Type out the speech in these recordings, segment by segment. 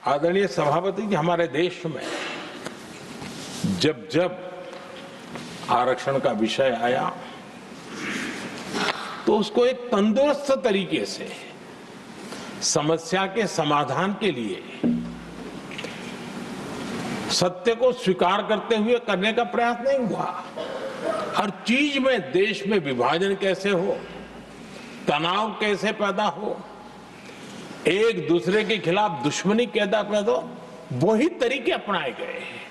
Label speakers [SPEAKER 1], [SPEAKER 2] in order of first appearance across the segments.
[SPEAKER 1] आदरणीय सभापति जी, हमारे देश में जब जब आरक्षण का विषय आया तो उसको एक तंदुरुस्त तरीके से समस्या के समाधान के लिए सत्य को स्वीकार करते हुए करने का प्रयास नहीं हुआ। हर चीज में देश में विभाजन कैसे हो, तनाव कैसे पैदा हो, एक दूसरे के खिलाफ दुश्मनी कैसे पैदा हो, वही तरीके अपनाए गए हैं।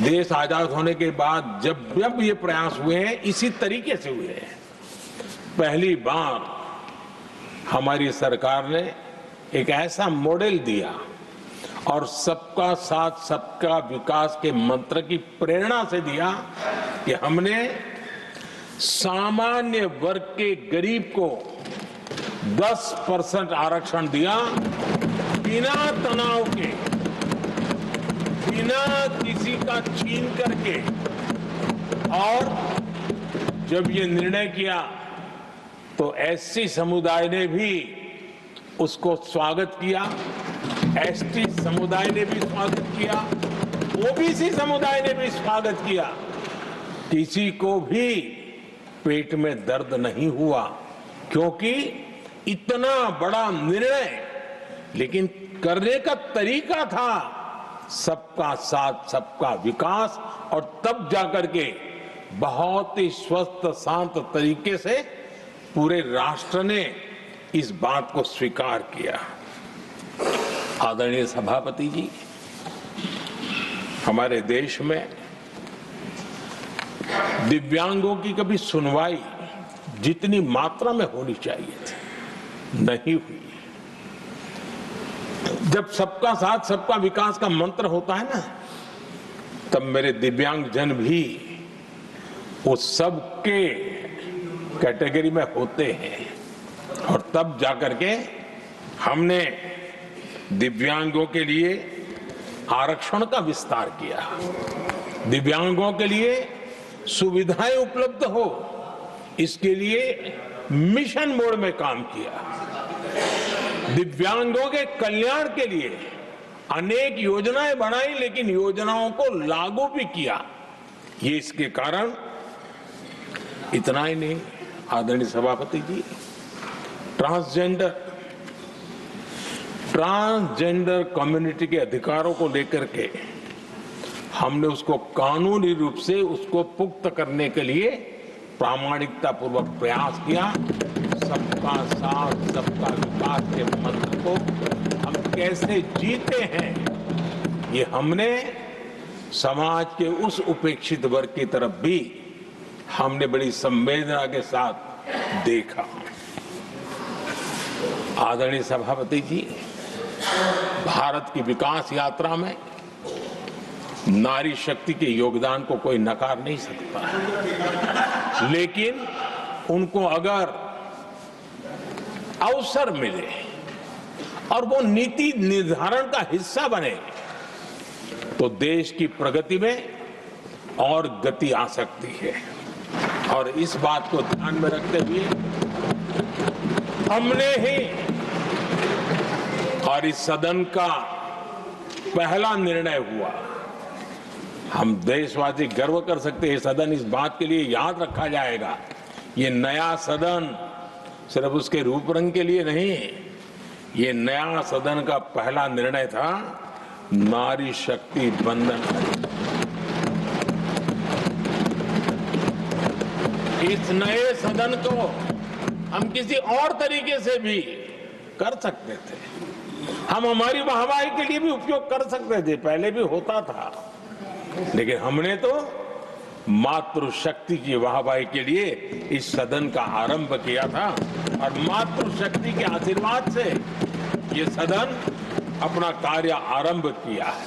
[SPEAKER 1] देश आजाद होने के बाद जब जब ये प्रयास हुए हैं इसी तरीके से हुए हैं। पहली बार हमारी सरकार ने एक ऐसा मॉडल दिया और सबका साथ सबका विकास के मंत्र की प्रेरणा से दिया कि हमने सामान्य वर्ग के गरीब को 10% आरक्षण दिया, बिना तनाव के, बिना किसी का छीन करके। और जब ये निर्णय किया तो एससी समुदाय ने भी उसको स्वागत किया, एसटी समुदाय ने भी स्वागत किया, ओबीसी समुदाय ने भी स्वागत किया। किसी को भी पेट में दर्द नहीं हुआ, क्योंकि इतना बड़ा निर्णय, लेकिन करने का तरीका था सबका साथ सबका विकास। और तब जाकर के बहुत ही स्वस्थ शांत तरीके से पूरे राष्ट्र ने इस बात को स्वीकार किया। आदरणीय सभापति जी, हमारे देश में दिव्यांगों की कभी सुनवाई जितनी मात्रा में होनी चाहिए थी नहीं हुई। जब सबका साथ सबका विकास का मंत्र होता है ना, तब मेरे दिव्यांग जन भी उस सबके कैटेगरी में होते हैं। और तब जाकर के हमने दिव्यांगों के लिए आरक्षण का विस्तार किया, दिव्यांगों के लिए सुविधाएं उपलब्ध हो, इसके लिए मिशन मोड में काम किया। दिव्यांगों के कल्याण के लिए अनेक योजनाएं बनाई, लेकिन योजनाओं को लागू भी किया। ये इसके कारण इतना ही नहीं, आदरणीय सभापति जी, ट्रांसजेंडर कम्युनिटी के अधिकारों को लेकर के हमने उसको कानूनी रूप से उसको पुख्त करने के लिए प्रामाणिकता पूर्वक प्रयास किया। सबका साथ सबका विकास के मंत्र को हम कैसे जीते हैं, ये हमने समाज के उस उपेक्षित वर्ग की तरफ भी हमने बड़ी संवेदना के साथ देखा। आदरणीय सभापति जी, भारत की विकास यात्रा में नारी शक्ति के योगदान को कोई नकार नहीं सकता है, लेकिन उनको अगर अवसर मिले और वो नीति निर्धारण का हिस्सा बने तो देश की प्रगति में और गति आ सकती है। और इस बात को ध्यान में रखते हुए हमने ही, और इस सदन का पहला निर्णय हुआ, हम देशवासी गर्व कर सकते हैं, सदन इस बात के लिए याद रखा जाएगा, ये नया सदन सिर्फ उसके रूप रंग के लिए नहीं, ये नया सदन का पहला निर्णय था नारी शक्ति बंधन। इस नए सदन को हम किसी और तरीके से भी कर सकते थे, हम हमारी वाहवाही के लिए भी उपयोग कर सकते थे, पहले भी होता था, लेकिन हमने तो मातृशक्ति की वाहवाही के लिए इस सदन का आरंभ किया था। और मातृशक्ति के आशीर्वाद से ये सदन अपना कार्य आरंभ किया है।